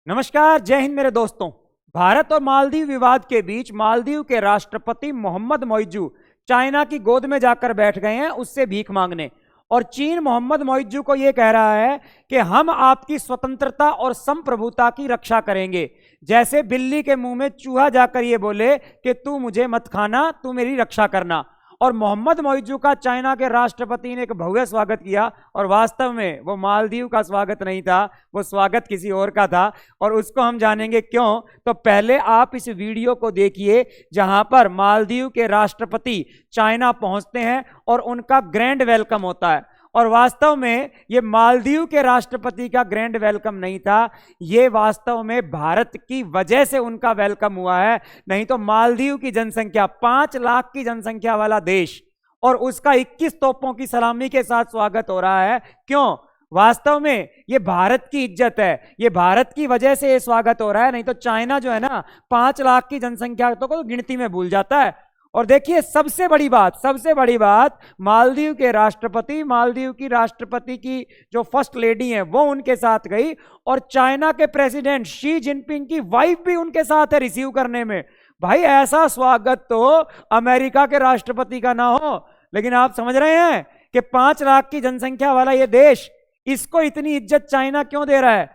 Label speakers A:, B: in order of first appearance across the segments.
A: नमस्कार, जय हिंद मेरे दोस्तों। भारत और मालदीव विवाद के बीच मालदीव के राष्ट्रपति मोहम्मद मोइजू चाइना की गोद में जाकर बैठ गए हैं उससे भीख मांगने। और चीन मोहम्मद मोइजू को यह कह रहा है कि हम आपकी स्वतंत्रता और संप्रभुता की रक्षा करेंगे। जैसे बिल्ली के मुंह में चूहा जाकर यह बोले कि तू मुझे मत खाना, तू मेरी रक्षा करना। और मोहम्मद मोइजू का चाइना के राष्ट्रपति ने एक भव्य स्वागत किया और वास्तव में वो मालदीव का स्वागत नहीं था, वो स्वागत किसी और का था। और उसको हम जानेंगे क्यों। तो पहले आप इस वीडियो को देखिए जहां पर मालदीव के राष्ट्रपति चाइना पहुंचते हैं और उनका ग्रैंड वेलकम होता है। और वास्तव में ये मालदीव के राष्ट्रपति का ग्रैंड वेलकम नहीं था, ये वास्तव में भारत की वजह से उनका वेलकम हुआ है। नहीं तो मालदीव की जनसंख्या 5 लाख की जनसंख्या वाला देश और उसका 21 तोपों की सलामी के साथ स्वागत हो रहा है। क्यों? वास्तव में ये भारत की इज्जत है, ये भारत की वजह से ये स्वागत हो रहा है। नहीं तो चाइना जो है ना 5 लाख की जनसंख्या तो गिनती में भूल जाता है। और देखिए सबसे बड़ी बात, मालदीव के राष्ट्रपति, मालदीव की राष्ट्रपति की जो फर्स्ट लेडी हैं वो उनके साथ गई और चाइना के प्रेसिडेंट शी जिनपिंग की वाइफ भी उनके साथ है रिसीव करने में। भाई ऐसा स्वागत तो अमेरिका के राष्ट्रपति का ना हो। लेकिन आप समझ रहे हैं कि 5 लाख की जनसंख्या वाला ये देश, इसको इतनी इज्जत चाइना क्यों दे रहा है?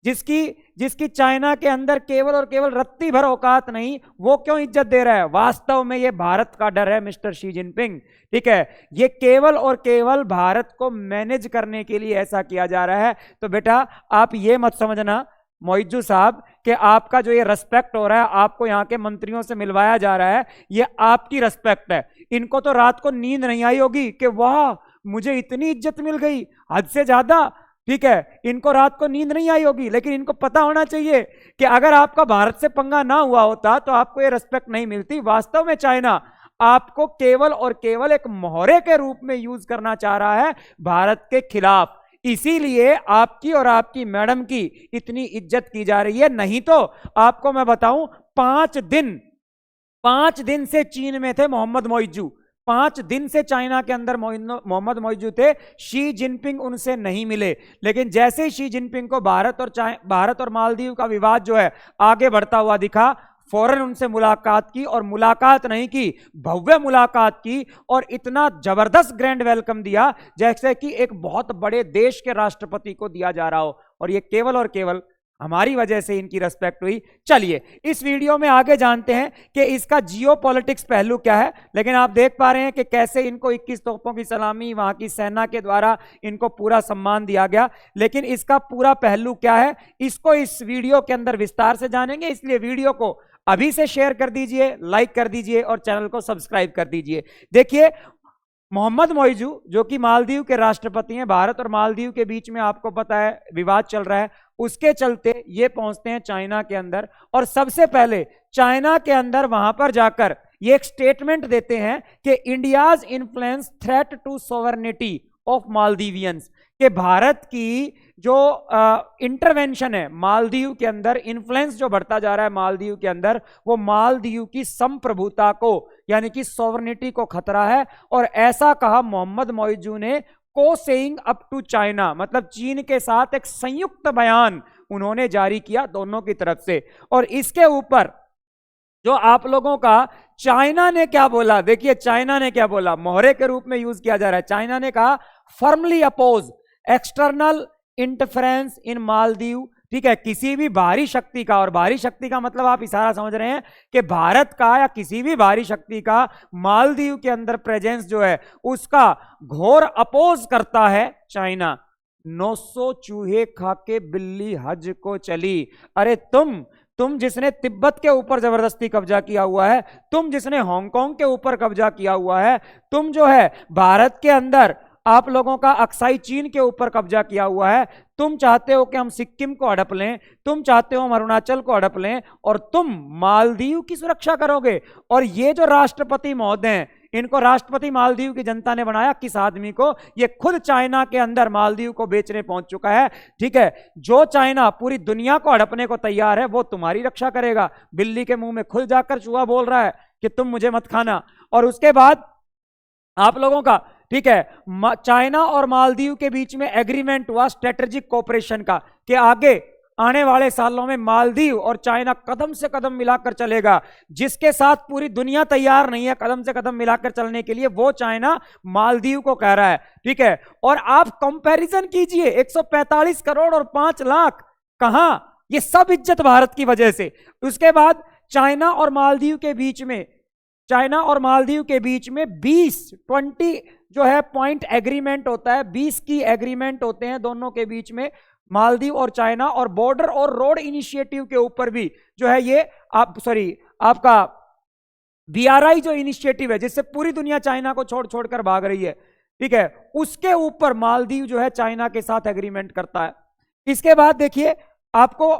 A: जिसकी चाइना के अंदर केवल और केवल रत्ती भर औकात नहीं, वो क्यों इज्जत दे रहा है? वास्तव में ये भारत का डर है मिस्टर शी जिनपिंग। ठीक है, ये केवल और केवल भारत को मैनेज करने के लिए ऐसा किया जा रहा है। तो बेटा आप ये मत समझना मोइजू साहब कि आपका जो ये रेस्पेक्ट हो रहा है, आपको यहाँ के मंत्रियों से मिलवाया जा रहा है, ये आपकी रेस्पेक्ट है। इनको तो रात को नींद नहीं आई होगी कि वाह मुझे इतनी इज्जत मिल गई, हद से ज्यादा। ठीक है, इनको रात को नींद नहीं आई होगी, लेकिन इनको पता होना चाहिए कि अगर आपका भारत से पंगा ना हुआ होता तो आपको ये रिस्पेक्ट नहीं मिलती। वास्तव में चाइना आपको केवल और केवल एक मोहरे के रूप में यूज करना चाह रहा है भारत के खिलाफ। इसीलिए आपकी और आपकी मैडम की इतनी इज्जत की जा रही है। नहीं तो आपको मैं बताऊं, 5 दिन से चीन में थे मोहम्मद मोइजू, 5 दिन से चाइना के अंदर मोहम्मद मोइजू थे। शी जिनपिंग उनसे नहीं मिले, लेकिन जैसे ही शी जिनपिंग को भारत और मालदीव का विवाद जो है आगे बढ़ता हुआ दिखा, फौरन उनसे मुलाकात की। और मुलाकात नहीं की, भव्य मुलाकात की और इतना जबरदस्त ग्रैंड वेलकम दिया जैसे कि एक बहुत बड़े देश के राष्ट्रपति को दिया जा रहा हो। और ये केवल और केवल हमारी वजह से इनकी रेस्पेक्ट हुई। चलिए इस वीडियो में आगे जानते हैं कि इसका जियोपॉलिटिक्स पहलू क्या है। लेकिन आप देख पा रहे हैं कि कैसे इनको 21 तोपों की सलामी वहां की सेना के द्वारा इनको पूरा सम्मान दिया गया। लेकिन इसका पूरा पहलू क्या है, इसको इस वीडियो के अंदर विस्तार से जानेंगे। इसलिए वीडियो को अभी से शेयर कर दीजिए, लाइक कर दीजिए और चैनल को सब्सक्राइब कर दीजिए। देखिए मोहम्मद मोइजू जो कि मालदीव के राष्ट्रपति हैं, भारत और मालदीव के बीच में आपको पता है विवाद चल रहा है, उसके चलते ये पहुंचते हैं चाइना के अंदर। और सबसे पहले चाइना के अंदर वहां पर जाकर ये एक स्टेटमेंट देते हैं कि India's influence threat to sovereignty of Maldivians, कि भारत की जो इंटरवेंशन है मालदीव के अंदर, इन्फ्लुएंस जो बढ़ता जा रहा है मालदीव के अंदर, वो मालदीव की संप्रभुता को यानी कि सोवरेनिटी को खतरा है। और ऐसा कहा मोहम्मद मोइजू ने को सेइंग अप टू चाइना, मतलब चीन के साथ एक संयुक्त बयान उन्होंने जारी किया दोनों की तरफ से। और इसके ऊपर जो आप लोगों का चाइना ने क्या बोला, देखिए चाइना ने क्या बोला, मोहरे के रूप में यूज किया जा रहा है। चाइना ने कहा firmly oppose external interference in Maldives. ठीक है, किसी भी बाहरी शक्ति का, और बाहरी शक्ति का मतलब आप इशारा समझ रहे हैं कि भारत का या किसी भी बाहरी शक्ति का मालदीव के अंदर प्रेजेंस जो है उसका घोर अपोज करता है चाइना। 900 चूहे खा के बिल्ली हज को चली। अरे तुम जिसने तिब्बत के ऊपर जबरदस्ती कब्जा किया हुआ है, तुम जिसने हांगकांग के ऊपर कब्जा किया हुआ है, तुम जो है भारत के अंदर आप लोगों का अक्साई चीन के ऊपर कब्जा किया हुआ है, तुम चाहते हो कि हम सिक्किम को हड़प लें, तुम चाहते हो हम अरुणाचल को हड़प लें, और तुम मालदीव की सुरक्षा करोगे। और ये जो राष्ट्रपति महोदय हैं, इनको राष्ट्रपति मालदीव की जनता ने बनाया किस आदमी को? ये खुद चाइना के अंदर मालदीव को बेचने पहुंच चुका है। ठीक है, जो चाइना पूरी दुनिया को हड़पने को तैयार है वो तुम्हारी रक्षा करेगा। बिल्ली के मुंह में खुद जाकर चूहा बोल रहा है कि तुम मुझे मत खाना। और उसके बाद आप लोगों का, ठीक है, चाइना और मालदीव के बीच में एग्रीमेंट हुआ स्ट्रेटेजिक कोऑपरेशन का कि आगे आने वाले सालों में मालदीव और चाइना कदम से कदम मिलाकर चलेगा। जिसके साथ पूरी दुनिया तैयार नहीं है कदम से कदम मिलाकर चलने के लिए, वो चाइना मालदीव को कह रहा है। ठीक है, और आप कंपैरिजन कीजिए, 145 करोड़ और 5 लाख, कहां, ये सब इज्जत भारत की वजह से। उसके बाद चाइना और मालदीव के बीच में 20 जो है पॉइंट एग्रीमेंट होता है, 20 की एग्रीमेंट होते हैं दोनों के बीच में, मालदीव और चाइना। और बॉर्डर और रोड इनिशिएटिव के ऊपर भी जो है ये आपका BRI जो इनिशिएटिव है, जिससे पूरी दुनिया चाइना को छोड़ छोड़कर भाग रही है, ठीक है, उसके ऊपर मालदीव जो है चाइना के साथ एग्रीमेंट करता है। इसके बाद देखिए आपको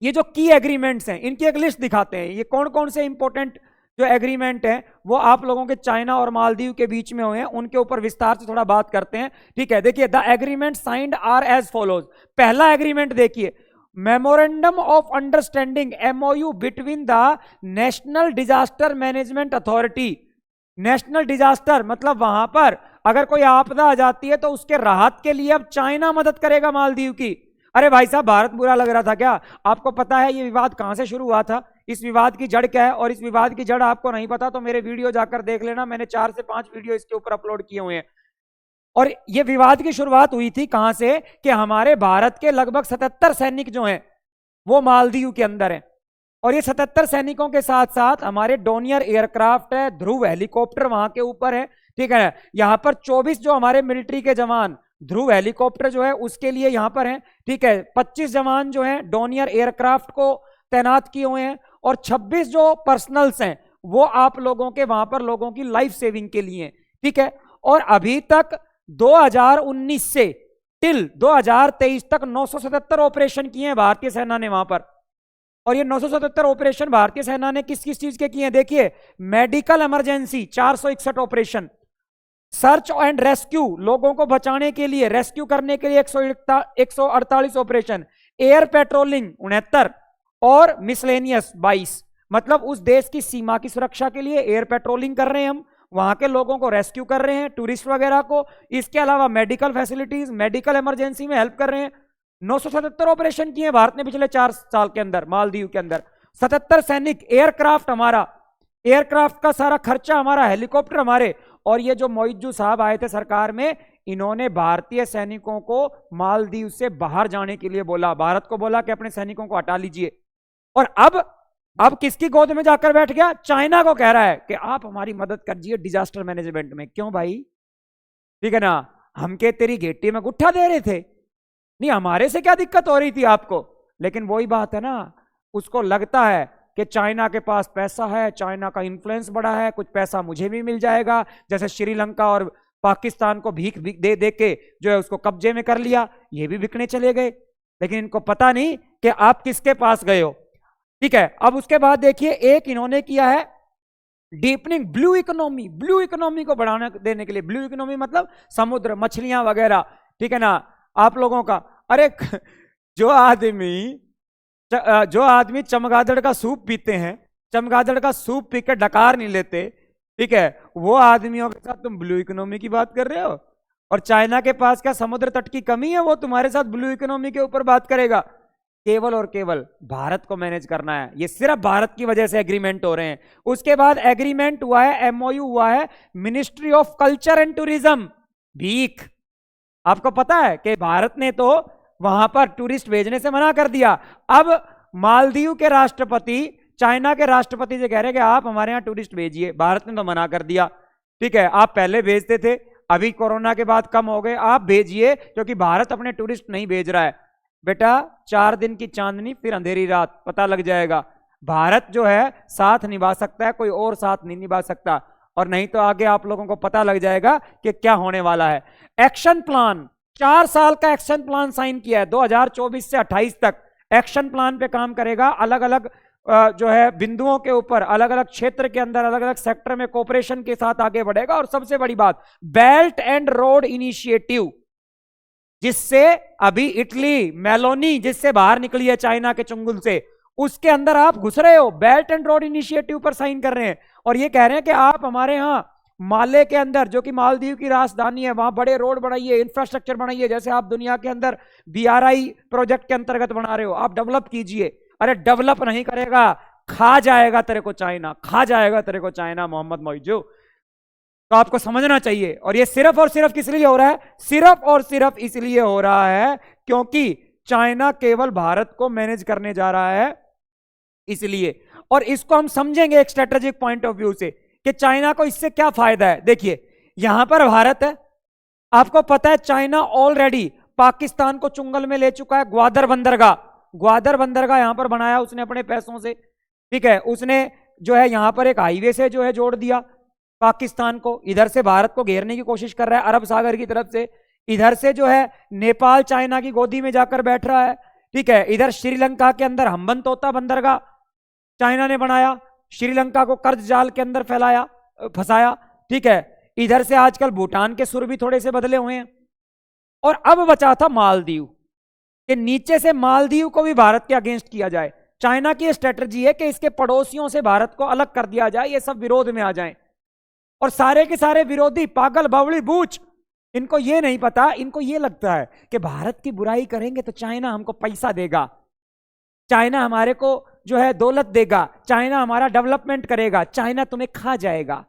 A: ये जो की एग्रीमेंट्स हैं इनकी एक लिस्ट दिखाते हैं, ये कौन कौन से इंपॉर्टेंट जो एग्रीमेंट है वो आप लोगों के चाइना और मालदीव के बीच में हुए हैं, उनके ऊपर विस्तार से थोड़ा बात करते हैं। ठीक है, देखिए the agreement signed are as follows. पहला एग्रीमेंट देखिए, memorandum of understanding MOU between the national disaster management authority. National disaster मतलब वहां पर अगर कोई आपदा आ जाती है तो उसके राहत के लिए अब चाइना मदद करेगा मालदीव की। अरे भाई साहब, भारत बुरा लग रहा था क्या? आपको पता है ये विवाद कहां से शुरू हुआ था, इस विवाद की जड़ क्या है? और इस विवाद की जड़ आपको नहीं पता तो मेरे वीडियो जाकर देख लेना, मैंने 4 से 5 वीडियो इसके ऊपर अपलोड किए हुए हैं। और ये विवाद की शुरुआत हुई थी कहां से, कि हमारे भारत के लगभग 77 सैनिक जो हैं वो मालदीव के अंदर हैं, और ये 77 सैनिकों के साथ साथ हमारे डोनियर एयरक्राफ्ट है, ध्रुव हेलीकॉप्टर वहां के ऊपर है। ठीक है, यहां पर 24 जो हमारे मिलिट्री के जवान ध्रुव हेलीकॉप्टर जो है उसके लिए यहां पर हैं। ठीक है, 25 जवान जो हैं डोनियर एयरक्राफ्ट को तैनात किए हुए हैं, और 26 जो पर्सनल्स हैं वो आप लोगों के वहां पर लोगों की लाइफ सेविंग के लिए। ठीक है, और अभी तक 2019 से टिल 2023 तक 977 ऑपरेशन किए हैं भारतीय सेना ने वहां पर। और ये 977 ऑपरेशन भारतीय सेना ने किस किस चीज के किए हैं देखिए, medical emergency 461 operation, search and rescue लोगों को बचाने के लिए, रेस्क्यू करने के लिए 148 ऑपरेशन, एयर पेट्रोलिंग 69, और मिसलेनियस 22। मतलब उस देश की सीमा की सुरक्षा के लिए एयर पेट्रोलिंग कर रहे हैं हम, वहां के लोगों को रेस्क्यू कर रहे हैं, टूरिस्ट वगैरह को। इसके अलावा मेडिकल फैसिलिटीज, मेडिकल इमरजेंसी में हेल्प कर रहे हैं। 977 ऑपरेशन किए भारत ने पिछले 4 साल के अंदर मालदीव के अंदर। 77 सैनिक, एयरक्राफ्ट हमारा, एयरक्राफ्ट का सारा खर्चा हमारा, हेलीकॉप्टर हमारे। और ये जो मोइजू साहब आए थे सरकार में, इन्होंने भारतीय सैनिकों को मालदीव से बाहर जाने के लिए बोला, भारत को बोला कि अपने सैनिकों को हटा लीजिए। और अब किसकी गोद में जाकर बैठ गया? चाइना को कह रहा है कि आप हमारी मदद करिए डिजास्टर मैनेजमेंट में। क्यों भाई? ठीक है ना, हम के तेरी घेटी में गुट्ठा दे रहे थे, नहीं हमारे से क्या दिक्कत हो रही थी आपको? लेकिन वही बात है ना, उसको लगता है कि चाइना के पास पैसा है, चाइना का इन्फ्लुएंस बड़ा है, कुछ पैसा मुझे भी मिल जाएगा। जैसे श्रीलंका और पाकिस्तान को भीख दे दे के जो है उसको कब्जे में कर लिया, ये भी बिकने चले गए। लेकिन इनको पता नहीं कि आप किसके पास गए हो। ठीक है, अब उसके बाद देखिए एक इन्होंने किया है deepening blue economy. Blue economy को बढ़ाने देने के लिए, ब्लू इकोनॉमी मतलब समुद्र, मछलियां वगैरह। ठीक है ना, आप लोगों का, अरे जो आदमी चमगादड़ का सूप पीते हैं, चमगादड़ का सूप पीकर डकार नहीं लेते, ठीक है, वो आदमियों के साथ तुम ब्लू इकोनॉमी की बात कर रहे हो। और चाइना के पास क्या समुद्र तट की कमी है? वो तुम्हारे साथ ब्लू इकोनॉमी के ऊपर बात करेगा। केवल और केवल भारत को मैनेज करना है, ये सिर्फ भारत की वजह से एग्रीमेंट हो रहे हैं। उसके बाद एग्रीमेंट हुआ है, MOU हुआ है ministry of culture and tourism, भीख। आपको पता है कि भारत ने तो वहां पर टूरिस्ट भेजने से मना कर दिया। अब मालदीव के राष्ट्रपति चाइना के राष्ट्रपति से कह रहे हैं कि आप हमारे यहां टूरिस्ट भेजिए, भारत ने तो मना कर दिया। ठीक है, आप पहले भेजते थे, अभी कोरोना के बाद कम हो गए, आप भेजिए, क्योंकि भारत अपने टूरिस्ट नहीं भेज रहा है। बेटा 4 दिन की चांदनी फिर अंधेरी रात, पता लग जाएगा। भारत जो है साथ निभा सकता है, कोई और साथ नहीं निभा सकता, और नहीं तो आगे आप लोगों को पता लग जाएगा कि क्या होने वाला है। एक्शन प्लान, 4 साल का एक्शन प्लान साइन किया है, 2024 से 28 तक एक्शन प्लान पे काम करेगा। अलग अलग जो है बिंदुओं के ऊपर, अलग अलग क्षेत्र के अंदर, अलग अलग सेक्टर में कोऑपरेशन के साथ आगे बढ़ेगा। और सबसे बड़ी बात, बेल्ट एंड रोड इनिशिएटिव, जिससे अभी इटली मेलोनी जिससे बाहर निकली है चाइना के चंगुल से, उसके अंदर आप घुस रहे हो, बेल्ट एंड रोड इनिशिएटिव पर साइन कर रहे हैं। और ये कह रहे हैं कि आप हमारे यहां माले के अंदर, जो कि मालदीव की राजधानी है, वहां बड़े रोड बनाइए, इंफ्रास्ट्रक्चर बनाइए, जैसे आप दुनिया के अंदर BRI प्रोजेक्ट के अंतर्गत बना रहे हो, आप डेवलप कीजिए। अरे डेवलप नहीं करेगा, खा जाएगा तेरे को चाइना, खा जाएगा तेरे को चाइना मोहम्मद मौजू। तो आपको समझना चाहिए। और ये सिर्फ और सिर्फ किस लिए हो रहा है? सिर्फ और सिर्फ इसलिए हो रहा है क्योंकि चाइना केवल भारत को मैनेज करने जा रहा है, इसलिए। और इसको हम समझेंगे एक स्ट्रेटेजिक पॉइंट ऑफ व्यू से कि चाइना को इससे क्या फायदा है। देखिए, यहां पर भारत है, आपको पता है चाइना ऑलरेडी पाकिस्तान को चुंगल में ले चुका है। ग्वादर बंदरगाह यहां पर बनाया उसने अपने पैसों से, ठीक है। उसने जो है यहां पर एक हाईवे से जो है जोड़ दिया पाकिस्तान को, इधर से भारत को घेरने की कोशिश कर रहा है अरब सागर की तरफ से, इधर से जो है नेपाल चाइना की गोदी में जाकर बैठ रहा है, ठीक है। इधर श्रीलंका के अंदर हम्बनतोता बंदरगाह चाइना ने बनाया, श्रीलंका को कर्ज जाल के अंदर फंसाया, ठीक है। इधर से आजकल भूटान के सुर भी थोड़े से बदले हुए हैं। और अब बचा था मालदीव, कि नीचे से मालदीव को भी भारत के अगेंस्ट किया जाए। चाइना की स्ट्रेटजी है कि इसके पड़ोसियों से भारत को अलग कर दिया जाए, ये सब विरोध में आ जाएं। और सारे के सारे विरोधी पागल बावड़ी बूच, इनको ये नहीं पता, इनको ये लगता है कि भारत की बुराई करेंगे तो चाइना हमको पैसा देगा, चाइना हमारे को जो है दौलत देगा, चाइना हमारा डेवलपमेंट करेगा, चाइना तुम्हें खा जाएगा।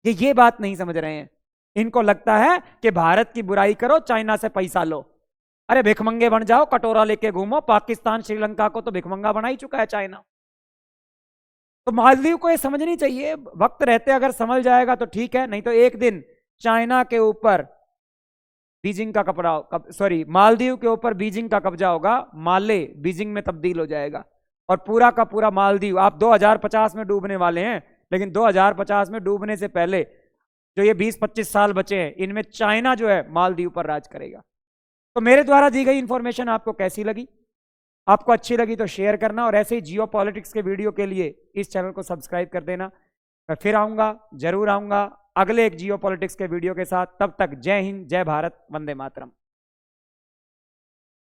A: ये बात नहीं समझ रहे हैं। इनको लगता है कि भारत की बुराई करो, चाइना से पैसा लो। अरे भिखमंगे बन जाओ, कटोरा लेके घूमो। पाकिस्तान श्रीलंका को तो भिखमंगा बना ही चुका है चाइना। तो मालदीव को ये समझनी चाहिए, वक्त रहते अगर समझ जाएगा तो ठीक है, नहीं तो एक दिन चाइना के ऊपर बीजिंग का मालदीव के ऊपर बीजिंग का कब्जा होगा, माले बीजिंग में तब्दील हो जाएगा और पूरा का पूरा मालदीव। आप 2050 में डूबने वाले हैं, लेकिन 2050 में डूबने से पहले जो ये 20-25 साल बचे हैं, इनमें चाइना जो है मालदीव पर राज करेगा। तो मेरे द्वारा दी गई इंफॉर्मेशन आपको कैसी लगी? आपको अच्छी लगी तो शेयर करना, और ऐसे ही जियो पॉलिटिक्स के वीडियो के लिए इस चैनल को सब्सक्राइब कर देना। मैं फिर आऊंगा, जरूर आऊंगा अगले एक जियो पॉलिटिक्स के वीडियो के साथ। तब तक जय हिंद, जय भारत, वंदे मातरम।